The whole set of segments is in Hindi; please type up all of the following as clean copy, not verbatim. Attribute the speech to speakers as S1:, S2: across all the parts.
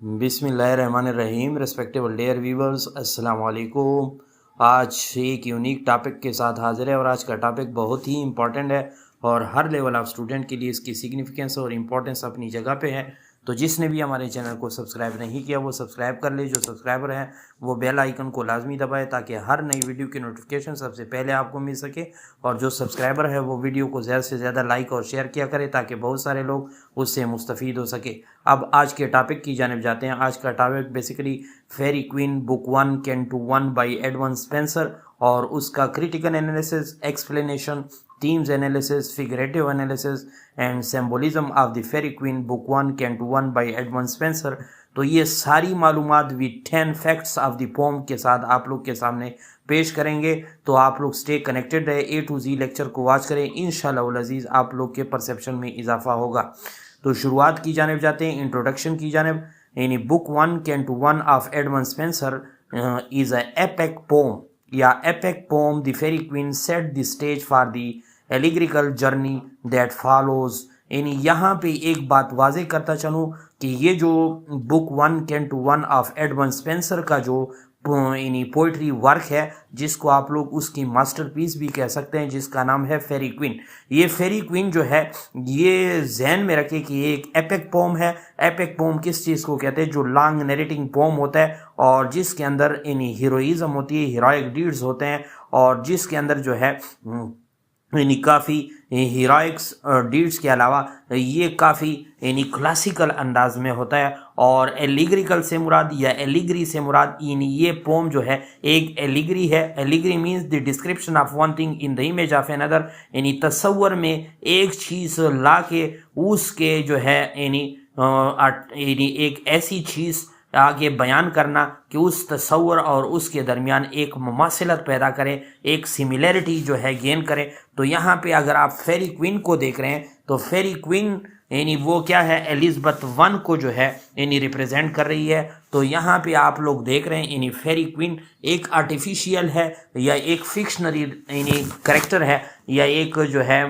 S1: बिस्मिल्लाहिर्रहमानिर्रहीम रेस्पेक्टेबल डेयर व्यूवर्स अस्सलाम वालेकुम। आज एक यूनिक टॉपिक के साथ हाजिर है और आज का टॉपिक बहुत ही इम्पॉर्टेंट है और हर लेवल ऑफ स्टूडेंट के लिए इसकी सिग्निफिकेंस और इम्पोर्टेंस अपनी जगह पे है। तो जिसने भी हमारे चैनल को सब्सक्राइब नहीं किया वो सब्सक्राइब कर ले। जो सब्सक्राइबर हैं वो बेल आइकन को लाजमी दबाए ताकि हर नई वीडियो की नोटिफिकेशन सबसे पहले आपको मिल सके। और जो सब्सक्राइबर है वो वीडियो को ज़्यादा से ज़्यादा लाइक और शेयर किया करे ताकि बहुत सारे लोग उससे मुस्तफ़ीद हो सके। अब आज के टॉपिक की जानिब जाते हैं। आज का topic basically Faerie Queene book 1 canto 1 by Edmund Spenser और उसका critical analysis, explanation, themes analysis, figurative analysis and symbolism of the fairy queen book 1 can to 1 by Edmund Spencer। तो ये सारी मालूमात with 10 facts of the pome के साथ आप लोग के सामने पेश करेंगे। तो आप लोग स्टे कनेक्टेड रहे, ए टू जी लेक्चर को वॉच करें। इंशाअल्लाह अज़ीज़ आप लोग के परसेप्शन में इजाफा होगा। तो शुरुआत की जानिब जाते हैं, इंट्रोडक्शन की जानिब। यानी book 1 canto 1 of Edmund Spenser is a epic poem या epic poem. The Faerie Queene set the stage for the allegorical journey that follows. यानी यहाँ पे एक बात वाजे करता चलूँ कि ये जो book 1 canto 1 of Edmund Spenser का जो यानी पोइट्री वर्क है, जिसको आप लोग उसकी मास्टरपीस भी कह सकते हैं, जिसका नाम है फेरी क्वीन। ये फेरी क्वीन जो है ये जहन में रखे कि ये एक एपिक पोम है। एपिक पोम किस चीज़ को कहते हैं? जो लॉन्ग नरेटिंग पोम होता है और जिसके अंदर यानी हीरोइज्म होती है, हीरोइक डीड्स होते हैं और जिसके अंदर जो है यानी काफ़ी हीरोइक्स डीड्स के अलावा ये काफ़ी यानी क्लासिकल अंदाज में होता है। और एलिग्रिकल से मुराद या एलिग्री से मुराद यानी ये पोम जो है एक एलिग्री है। Allegory means the description of one thing in the image of another. यानी तस्वर में एक चीज़ ला के उसके जो है यानी एक ऐसी चीज़ आगे बयान करना कि उस तस्वर और उसके दरमियान एक मुमासिलत पैदा करें, एक सिमिलैरिटी जो है गेन करें। तो यहाँ पे अगर आप फेरी क्वीन को देख रहे हैं तो फेरी क्वीन यानी वो क्या है? एलिज़ाबेथ 1 को जो है यानी रिप्रेजेंट कर रही है। तो यहाँ पे आप लोग देख रहे हैं यानी फेरी क्वीन एक आर्टिफिशियल है या एक फिक्शनरी यानी करेक्टर है या एक जो है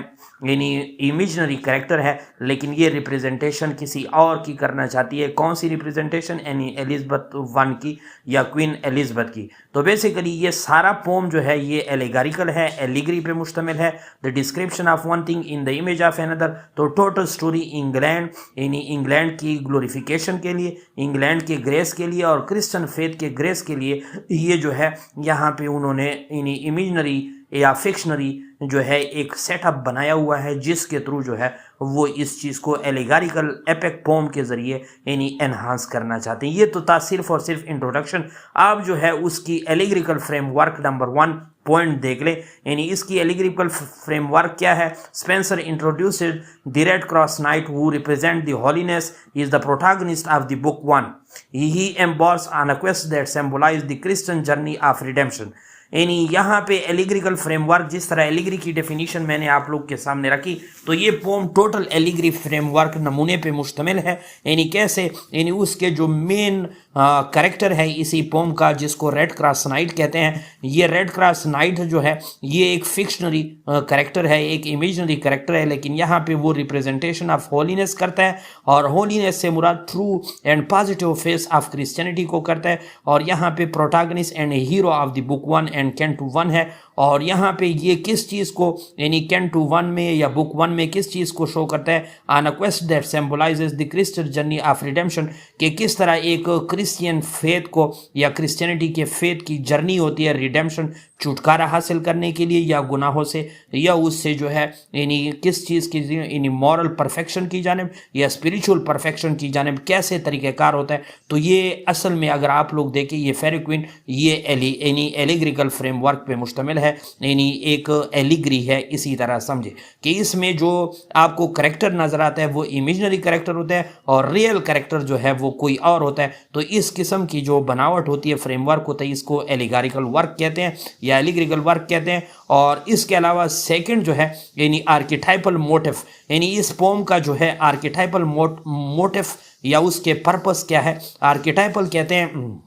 S1: यानी इमेजनरी कैरेक्टर है, लेकिन ये रिप्रेजेंटेशन किसी और की करना चाहती है। कौन सी रिप्रेजेंटेशन? यानी एलिज़ाबेथ 1 की या क्वीन एलिज़ाबेथ की। तो बेसिकली ये सारा पोम जो है ये एलिगरिकल है, एलिग्री पे मुश्तमिल है। The description of one thing in the image of another. तो टोटल स्टोरी इंग्लैंड यानी इंग्लैंड की ग्लोरिफिकेशन के लिए, इंग्लैंड के ग्रेस के लिए और क्रिश्चियन फेथ के ग्रेस के लिए ये जो है यहाँ पे उन्होंने यानी इमेजनरी या फिक्शनरी जो है एक सेटअप बनाया हुआ है, जिसके थ्रू जो है वो इस चीज़ को एलिगरिकल एपिक पोम के ज़रिए यानी एनहांस करना चाहते हैं। ये तो था सिर्फ और सिर्फ इंट्रोडक्शन। अब जो है उसकी एलिग्रिकल फ्रेमवर्क नंबर 1 पॉइंट देख ले। यानी इसकी एलिग्रिकल फ्रेमवर्क क्या है? Spenser introduced the red cross Knight who represent the holiness is the protagonist of the book 1। He embarks on a quest that symbolise the Christian journey of redemption. यानी यहाँ पे एलिग्रिकल फ्रेमवर्क, जिस तरह एलिग्री की डेफिनेशन मैंने आप लोग के सामने रखी, तो ये पोम टोटल एलिग्री फ्रेमवर्क नमूने पे मुश्तमिल है। यानी कैसे? यानी उसके जो मेन कैरेक्टर है इसी पोम का, जिसको रेड क्रॉस नाइट कहते हैं। ये रेड क्रॉस नाइट जो है ये एक फिक्शनरी कैरेक्टर है, एक इमेजनरी कैरेक्टर है, लेकिन यहाँ पे वो रिप्रेजेंटेशन ऑफ होलीनेस करता है और होलीनेस से मुराद true and positive face of Christianity को करता है। और यहाँ पे protagonist and hero of the book 1 and canto 1 है। और यहाँ पे ये किस चीज़ को यानी कैन टू 1 में या बुक 1 में किस चीज़ को शो करता है? On a quest that symbolizes the Christian journey of redemption. कि किस तरह एक क्रिश्चियन फेथ को या क्रिश्चियनिटी के फेथ की जर्नी होती है रिडेम्पशन, छुटकारा हासिल करने के लिए या गुनाहों से या उससे जो है यानी किस चीज़ की यानी मॉरल परफेक्शन की जानिब या स्पिरिचुअल परफेक्शन की जानिब कैसे तरीक़ेकार होता है। तो ये असल में अगर आप लोग देखें ये फेरी क्वीन ये यानी एलिग्रिकल फ्रेमवर्क पे मुश्तमिल है, यानी एक एलिग्री है। इसी तरह समझे कि इसमें जो आपको करेक्टर नज़र आता है वो इमेजनरी करेक्टर होता है और रियल करेक्टर जो है वो कोई और होता है। तो इस किस्म की जो बनावट होती है, फ्रेमवर्क होता है, इसको एलिगरिकल वर्क कहते हैं या एलिग्रिकल वर्क कहते हैं। और इसके अलावा सेकंड जो है यानी आर्किटाइपल मोटिव, यानी इस पोम का जो है आर्किटाइपल मोटिव या उसके पर्पस क्या है? आर्किटाइपल कहते हैं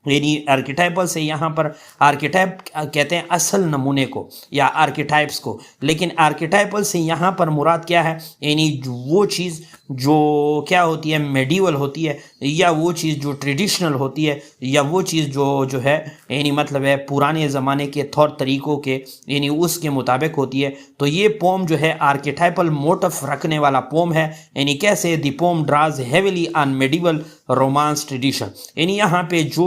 S1: यानी आर्किटाइपल से यहाँ पर आर्किटाइप कहते हैं असल नमूने को या आर्किटाइप्स को, लेकिन आर्किटाइपल से यहाँ पर मुराद क्या है? यानी वो चीज़ जो क्या होती है मेडिवल होती है, या वो चीज़ जो ट्रेडिशनल होती है, या वो चीज़ जो है यानी मतलब है पुराने ज़माने के तौर तरीक़ों के यानी उसके मुताबिक होती है। तो ये पोम जो है आर्केटाइपल मोटिव रखने वाला पोम है। यानी कैसे the pome draws heavily on medieval romance tradition, यानी यहाँ पे जो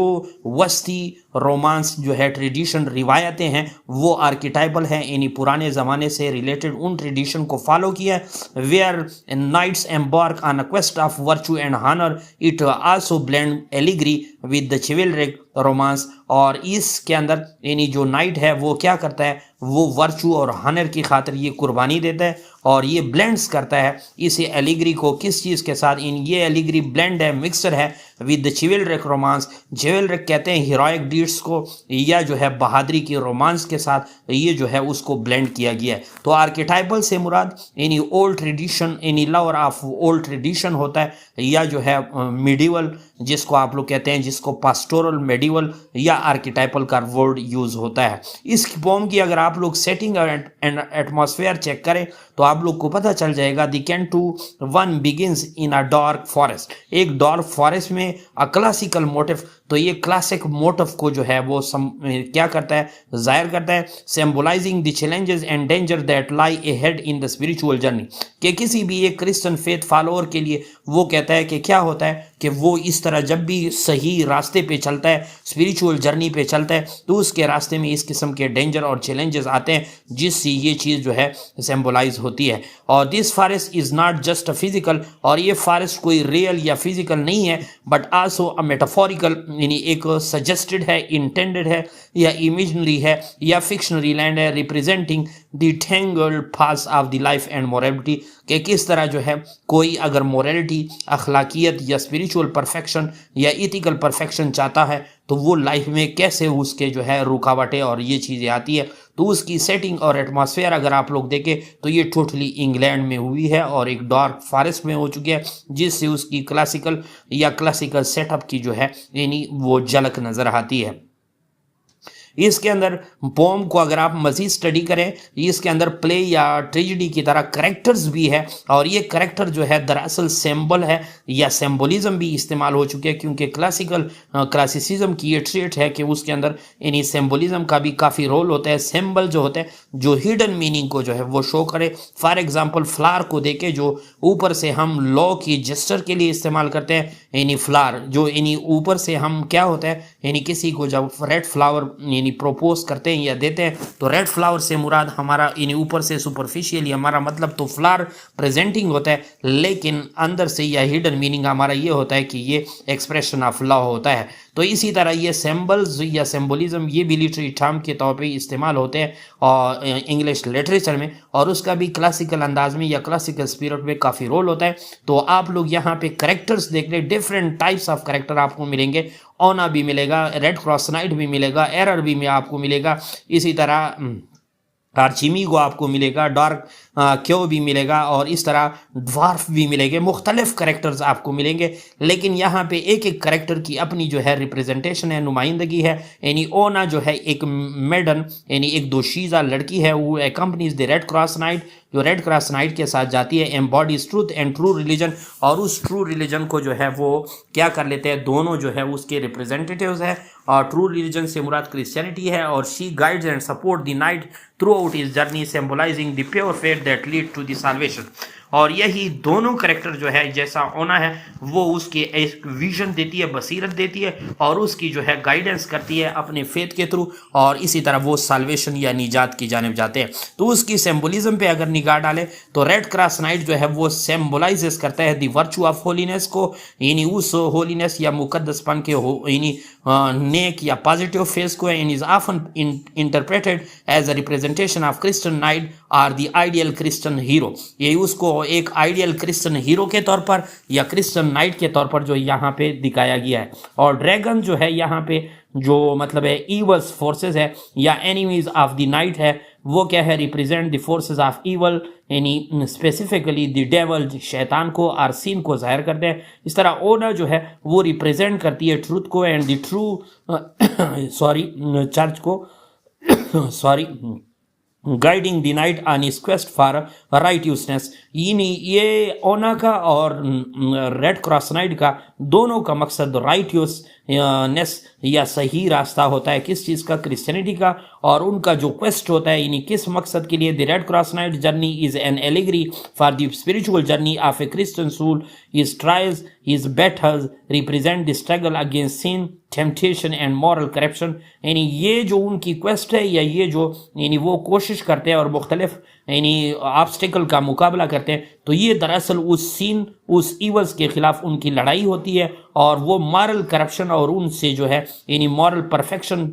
S1: वस्ती रोमांस जो है ट्रेडिशन रिवायतें हैं वो आर्किटाइपल हैं, यानी पुराने ज़माने से रिलेटेड उन ट्रेडिशन को फॉलो किया है। Where knights embark on a quest of virtue and honour, it also blend allegory with the chivalric romance. और इसके अंदर यानी जो नाइट है वो क्या करता है, वो वर्चू और हॉनर की खातिर ये कुर्बानी देता है और ये ब्लेंड्स करता है इस एलिग्री को किस चीज़ के साथ, इन ये एलिग्री ब्लेंड है, मिक्सर है विद द चिविलरिक रोमांस। चिविलरिक कहते हैं हीरोइक डीड्स को, या जो है बहादुरी की रोमांस के साथ ये जो है उसको ब्लेंड किया गया है। तो आर्किटाइपल से मुराद यानी ओल्ड ट्रेडिशन, यानी लवर ऑफ ओल्ड ट्रेडिशन होता है, या जो है मिडिवल जिसको आप लोग कहते हैं, जिसको पास्टोरल मेडिवल या आर्किटाइपल का वर्ड यूज होता है। इस पोम की अगर आप लोग सेटिंग एंड एटमॉस्फेयर चेक करें तो आप लोग को पता चल जाएगा। The कैंटू 1 begins in a dark forest, एक डार्क फॉरेस्ट में अ क्लासिकल मोटिव। तो ये क्लासिक मोटिव को जो है वो क्या करता है, जाहिर करता है। Symbolising the challenges and danger that lie ahead in the spiritual journey, कि किसी भी एक क्रिश्चियन फेथ फॉलोअर के लिए वो कहता है कि क्या होता है कि वो इस तरह जब भी सही रास्ते पे चलता है, स्पिरिचुअल जर्नी पे चलता है, तो उसके रास्ते में इस किस्म के डेंजर और चैलेंजेस आते हैं जिससे ये चीज़ जो है सिंबलाइज होती है। और this forest is not just a physical, और ये फॉरेस्ट कोई रियल या फिजिकल नहीं है बट आल्सो अ मेटाफोरिकल, यानी एक सजेस्टेड है, इंटेंडेड है, या इमेजिनरी है, या फिक्शनरी लैंड है, representing the tangled paths of the life and morality, कि किस तरह जो है कोई अगर मोरालिटी, अखलाकियत या स्पिरिचुअल परफेक्शन या इथिकल परफेक्शन चाहता है तो वो लाइफ में कैसे उसके जो है रुकावटें और ये चीज़ें आती है। तो उसकी सेटिंग और एटमॉस्फेयर अगर आप लोग देखें तो ये टोटली इंग्लैंड में हुई है और एक डार्क फॉरेस्ट में हो चुकी है, जिससे उसकी क्लासिकल या क्लासिकल सेटअप की जो है यानी वो झलक नज़र आती है। इसके अंदर पोम को अगर आप मज़ीद स्टडी करें, इसके अंदर प्ले या ट्रेजिडी की तरह करेक्टर्स भी है, और ये करेक्टर जो है दरअसल सिंबल है या सिंबलिज्म भी इस्तेमाल हो चुके हैं, क्योंकि क्लासिसिज्म की ये ट्रेट है कि उसके अंदर यानी सिंबलिज्म का भी काफ़ी रोल होता है। सिंबल जो होते हैं जो हिडन मीनिंग को जो है वो शो करे। फॉर एग्जाम्पल फ्लावर को देखे जो ऊपर से हम लॉ की जेस्चर के लिए इस्तेमाल करते हैं, यानी फ्लावर जो यानी ऊपर से हम क्या होता है यानी किसी को जब रेड फ्लावर यानी प्रोपोज करते हैं या देते हैं तो रेड फ्लावर से मुराद हमारा यानी ऊपर से सुपरफिशियली हमारा मतलब तो फ्लावर प्रेजेंटिंग होता है, लेकिन अंदर से या हिडन मीनिंग हमारा ये होता है कि ये एक्सप्रेशन ऑफ लव होता है। तो इसी तरह ये सिंबल्स या सिंबलिज्म ये भी लिटरेरी टर्म के तौर पे इस्तेमाल होते हैं और इंग्लिश लिटरेचर में, और उसका भी क्लासिकल अंदाज में या क्लासिकल स्पिरिट में काफ़ी रोल होता है। तो आप लोग यहाँ पे करेक्टर्स देख लें, डिफरेंट टाइप्स ऑफ करेक्टर आपको मिलेंगे। ओना भी मिलेगा, रेड क्रॉस नाइट भी मिलेगा, एरर भी में आपको मिलेगा, इसी तरह आर्चिमीगो आपको मिलेगा, डार्क क्यों भी मिलेगा, और इस तरह ड्वार्फ भी मिलेंगे। मुख्तलिफ करेक्टर्स आपको मिलेंगे, लेकिन यहाँ पे एक एक करेक्टर की अपनी जो है रिप्रेजेंटेशन है, नुमाइंदगी है। यानी ओना जो है एक मेडन यानी एक दोशीज़ा लड़की है, वो एकम्पनीज द रेड क्रॉस नाइट, जो रेड क्रॉस नाइट के साथ जाती है, embodies truth and true religion, और उस ट्रू रिलीजन को जो है वो क्या कर लेते हैं, दोनों जो है उसके रिप्रेजेंटेटिव्स है। और ट्रू रिलीजन से मुराद क्रिश्चियनिटी है, और she guides and support the knight throughout his journey symbolising the pure faith that lead to the salvation. और यही दोनों करेक्टर जो है, जैसा ओना है वो उसकी एक विजन देती है, बसीरत देती है, और उसकी जो है गाइडेंस करती है अपने फेथ के थ्रू, और इसी तरह वो साल्वेशन या निजात की जानिब जाते हैं। तो उसकी सिंबलिज्म पे अगर निगाह डालें तो रेड क्रॉस नाइट जो है वो सिंबलाइजेस करता है द वर्चू ऑफ होलीनेस को, यानी उस होलीनेस या मुकद्दसपन के यानी नेक या पॉजिटिव फेस को, and is often interpreted as a representation of Christian knight or the ideal Christian hero. यही उसको एक आइडियल क्रिश्चियन हीरो के तौर पर या क्रिश्चियन नाइट के तौर पर जो यहाँ पे दिखाया गया है। और ड्रैगन जो है यहाँ पे जो मतलब है ईवल्स फोर्सेस है या एनिमीज ऑफ द नाइट है, वो क्या है, represent the forces of evil, यानी स्पेसिफिकली द डेवल, शैतान को और सीन को जाहिर करते हैं। इस तरह ओना जो है वो रिप्रेजेंट करती है ट्रूथ को एंड द ट्रू चर्च को guiding the night on his quest for righteousness. ये ओनाका और रेड क्रॉस नाइट का दोनों का मकसद राइटियसनेस या सही रास्ता होता है। किस चीज़ का? क्रिश्चियनिटी का। और उनका जो क्वेस्ट होता है यानी किस मकसद के लिए? The red cross Knight journey is an allegory for the spiritual journey of a Christian soul. His trials, his battles represent the struggle against sin, temptation and moral corruption. यानी ये जो उनकी क्वेस्ट है या ये जो यानी वो कोशिश करते हैं और मुख्तलिफ यानी ऑब्स्टिकल का मुकाबला करते हैं, तो ये दरअसल उस सीन, उस ईवल्स के खिलाफ उनकी लड़ाई होती है और वो मॉरल करप्शन और उनसे जो है यानी मॉरल परफेक्शन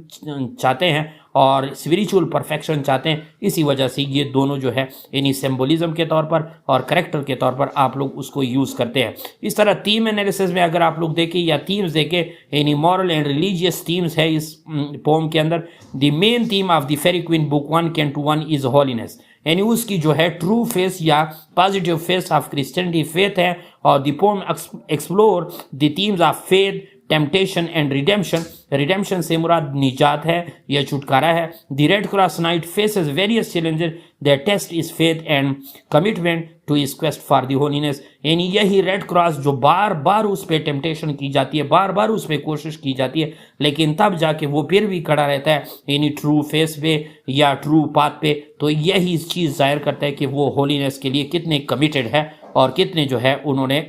S1: चाहते हैं और स्पिरिचुअल परफेक्शन चाहते हैं। इसी वजह से ये दोनों जो है यानी सिंबोलिज्म के तौर पर और करेक्टर के तौर पर आप लोग उसको यूज़ करते हैं। इस तरह थीम एनालिसिस में अगर आप लोग देखें या थीम्स देखें यानी मॉरल एंड रिलीजियस थीम्स है इस पोम के अंदर। The main theme of the Faerie Queene book 1 canto 1 is holiness, यानी उसकी जो है ट्रू फेस या positive face of Christianity faith है। और the poem explore the themes of faith, temptation and redemption. Redemption से मुराद निजात है या छुटकारा है। The red cross knight faces various challenges that test is faith and commitment to his quest for the holiness. यानी यही रेड क्रॉस जो बार बार उस पर टेम्पटेशन की जाती है, बार बार उस पर कोशिश की जाती है, लेकिन तब जाके वो फिर भी खड़ा रहता है यानी ट्रू फेस पे या ट्रू पाथ पे। तो यही चीज़ जाहिर करता है कि वो होलीनेस के लिए कितने कमिटेड है और कितने जो है उन्होंने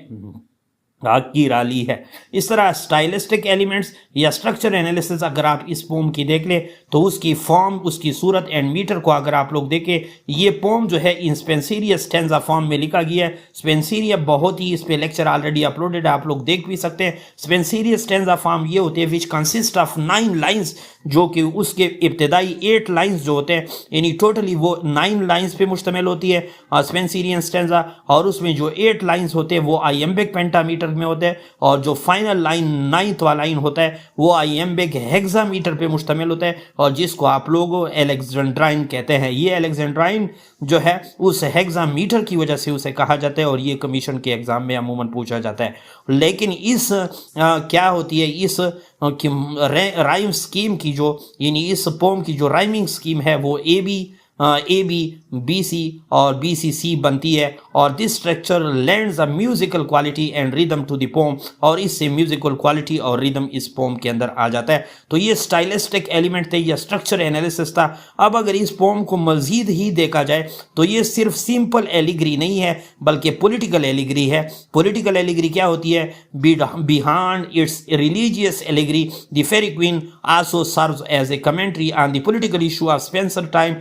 S1: आग की राली है। इस तरह स्टाइलिस्टिक एलिमेंट्स या स्ट्रक्चर एनालिसिस अगर आप इस पोम की देख ले तो उसकी फॉर्म, उसकी सूरत एंड मीटर को अगर आप लोग देखें, ये पोम जो है इन स्पेंसिरिया स्टेंजा फॉर्म में लिखा गया है। स्पेंसिरिया बहुत ही, इस पे लेक्चर ऑलरेडी अपलोडेड है, आप लोग देख भी सकते हैं। स्पेंसिरिया स्टेंजा फॉर्म ये होते हैं विच कंसिस्ट ऑफ 9 लाइन्स, जो कि उसके इब्तदाई 8 लाइन्स जो होते हैं यानी टोटली वो 9 लाइन्स पे मुश्तमिल होती है स्पेंसिरियन स्टेंजा। और उसमें जो 8 लाइन्स होते हैं वो आइएम्बिक पेंटामीटर में होते हैं और जो फाइनल लाइन 9th वाला लाइन होता है वो आइएम्बिक हेक्सामीटर पे मुश्तमिल होता है और जिसको आप लोग अलेक्जेंड्राइन कहते हैं। ये अलेक्जेंड्राइन जो है उस हेक्सामीटर की वजह से उसे कहा जाता है और ये कमीशन के एग्जाम में अमूमन पूछा जाता है। लेकिन इस क्या होती है इस राइम स्कीम की जो यानी इस पोम की जो राइमिंग स्कीम है वो ए बी बी सी और बी सी सी बनती है और this structure lends a musical quality and rhythm to the poem और इससे म्यूजिकल क्वालिटी और रिदम इस पोम के अंदर आ जाता है। तो ये स्टाइलिस्टिक एलिमेंट थे या स्ट्रक्चर एनालिसिस था। अब अगर इस पोम को मजीद ही देखा जाए तो ये सिर्फ सिंपल एलिग्री नहीं है बल्कि पॉलिटिकल एलिग्री है। पॉलिटिकल एलिग्री क्या होती है? Behind its religious allegory the Faerie Queene also serves as a commentary on the political issue of Spenser time,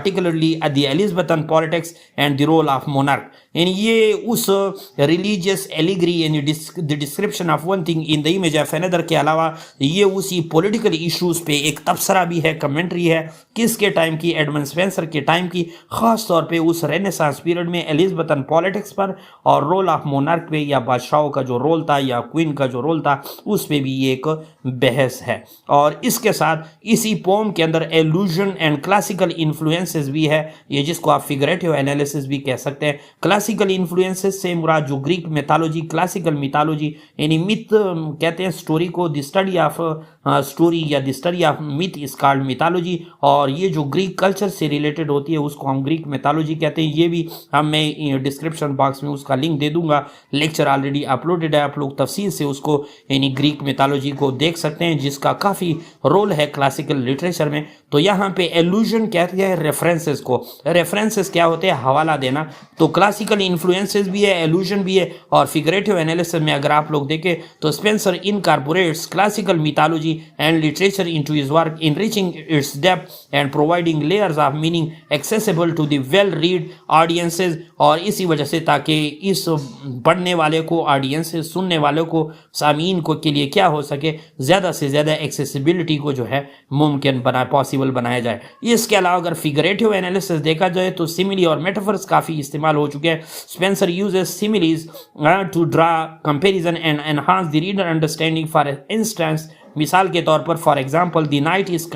S1: particularly at the Elizabethan politics and the role of monarch। यानी ये उस रिलीजियस एलिग्री यानी the description of one thing in the image of another के अलावा ये उसी पॉलिटिकल इश्यूज पे एक तबसरा भी है, कमेंट्री है। किसके टाइम की? एडमंड स्पेंसर के टाइम की, खास तौर पे उस रेनेसांस पीरियड में एलिज़ाबेथन पॉलिटिक्स पर और रोल ऑफ मोनार्क पे या बादशाहों का जो रोल था या क्वीन का जो रोल था उस पे भी एक बहस है। और इसके साथ इसी पोम के अंदर एलूजन एंड क्लासिकल इन्फ्लुएंसेस भी है, ये जिसको आप फिगरेटिव एनालिसिस भी कह सकते हैं। क्लासिकल इन्फ्लुएंसेस से मुराद जो ग्रीक मिथोलॉजी, क्लासिकल मिथोलॉजी यानी मिथ कहते हैं स्टोरी को, द स्टडी ऑफ स्टोरी या the study of myth is called mythology. और ये जो ग्रीक कल्चर से रिलेटेड होती है उसको हम ग्रीक मिथोलॉजी कहते हैं। ये भी मैं डिस्क्रिप्शन बॉक्स में उसका लिंक दे दूंगा, लेक्चर ऑलरेडी अपलोडेड है, आप लोग तफसील से उसको यानी ग्रीक मिथोलॉजी को देख सकते हैं जिसका काफ़ी रोल है क्लासिकल लिटरेचर में। तो यहाँ पे एलूजन कहते हैं रेफरेंसेस को। रेफरेंसेस क्या होते हैं? हवाला देना। तो क्लासिकल इन्फ्लुएंसेस भी है, एलूजन भी है। और फिगरेटिव एनालिसिस में अगर आप लोग देखें तो Spencer incorporates classical mythology and literature into his work, enriching its depth and providing layers of meaning accessible to the well read audiences। और इसी वजह से ताकि इस पढ़ने वाले को, ऑडियंसेस सुनने वाले को, सामीन को के लिए क्या हो सके, ज़्यादा से ज़्यादा एक्सेसिबिलिटी को जो है मुमकिन पॉसिबल बनाया जाए। इसके अलावा अगर फिगरेटिव एनालिसिस देखा जाए तो सिमिली और मेटाफर्स काफ़ी इस्तेमाल हो चुके हैं। Spenser uses similes to draw comparison and enhance the reader understanding. For instance, मिसाल के तौर पर for example the knight is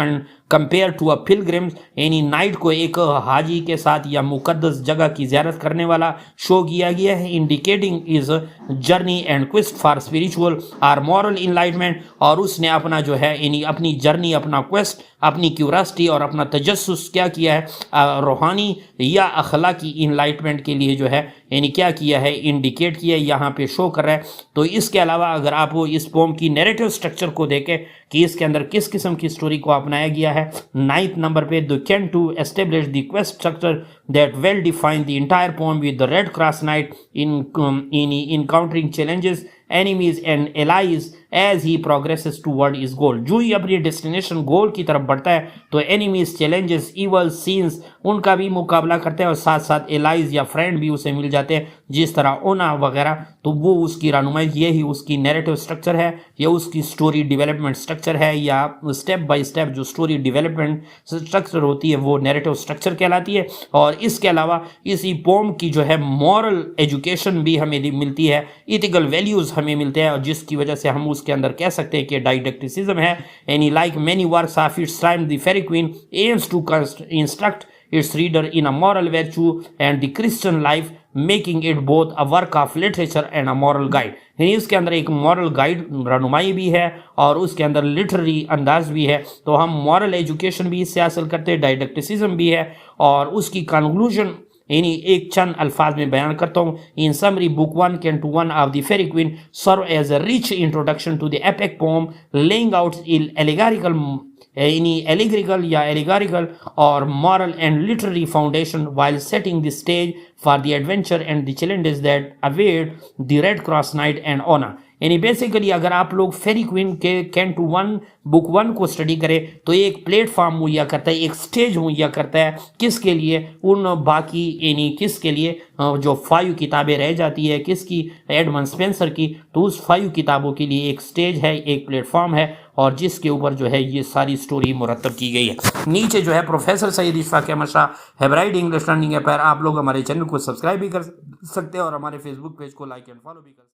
S1: compare to a pilgrim, यानी नाइट को एक हाजी के साथ या मुकद्दस जगह की ज़ियारत करने वाला शो किया गया है, indicating is journey and quest for spiritual और मॉरल इनलाइटमेंट। और उसने अपना जो है यानी अपनी जर्नी, अपना क्वेस्ट, अपनी क्यूरियोसिटी और अपना तजस्सुस क्या किया है, रूहानी या अखलाकी इनलाइटमेंट के लिए जो है यानी क्या किया है, इंडिकेट किया है, यहाँ पे शो कर रहा है। तो इसके अलावा अगर आप इस पोम की नैरेटिव स्ट्रक्चर को देखें कि इसके अंदर किस किस्म की स्टोरी को अपनाया गया है, 9th नंबर पे the canto establish the quest structure that well define the entire poem with the red cross Knight in encountering challenges, enemies and allies as he progresses toward his goal. जो ही अपनी डेस्टिनेशन गोल की तरफ बढ़ता है तो एनिमीज, चैलेंजेस, इवल सीन्स उनका भी मुकाबला करते हैं और साथ साथ एलाइज या फ्रेंड भी उसे मिल जाते हैं, जिस तरह ओना वगैरह। तो वो उसकी रहनुमाई, ये ही उसकी नैरेटिव स्ट्रक्चर है, या उसकी स्टोरी डेवलपमेंट स्ट्रक्चर है, या स्टेप बाय स्टेप जो स्टोरी डेवलपमेंट स्ट्रक्चर होती है वो नैरेटिव स्ट्रक्चर कहलाती है। और इसके अलावा इसी पोम की जो है मॉरल एजुकेशन भी हमें मिलती है, इथिकल वैल्यूज हमें मिलते हैं, और जिसकी वजह से हम उसके अंदर कह सकते हैं कि डाइडेक्टिसिज्म है। यानी like many works of its time the Faerie Queene aims to instruct its reader in a moral virtue and the Christian life, making it both a work of literature and a moral guide। यानी उसके अंदर एक मॉरल गाइड रहनुमाई भी है और उसके अंदर लिटरेरी अंदाज भी है। तो हम मॉरल एजुकेशन भी इससे हासिल करते हैं, डाइडेक्टिसिज्म भी है। और उसकी कंक्लूजन यानी एक चंद अल्फाज में बयान करता हूँ। In summary book 1 canto 1 of the Faerie Queene serve as a rich introduction to the epic poem, laying out allegorical यानी एलिगोरिकल या एलिगोरिकल और moral and literary foundation while setting the stage for the adventure and the challenges that await the red cross Knight and Una. यानी बेसिकली अगर आप लोग फेरी क्वीन के कैंटो 1 बुक 1 को स्टडी करें तो एक प्लेटफॉर्म मुहैया करता है, एक स्टेज मुहैया करता है, किसके लिए, उन बाकी यानी किसके लिए जो 5 किताबें रह जाती है, किसकी, एडमंड स्पेंसर की। तो उस 5 किताबों के लिए एक स्टेज है, एक प्लेटफॉर्म है, और जिसके ऊपर जो है ये सारी स्टोरी मुरतब की गई है। नीचे जो है professor Saeed Ishfaq Ahmad Shah hybrid English learning app पर आप लोग हमारे चैनल को सब्सक्राइब भी कर सकते हैं और हमारे फेसबुक पेज को लाइक एंड फॉलो भी कर सकते हैं।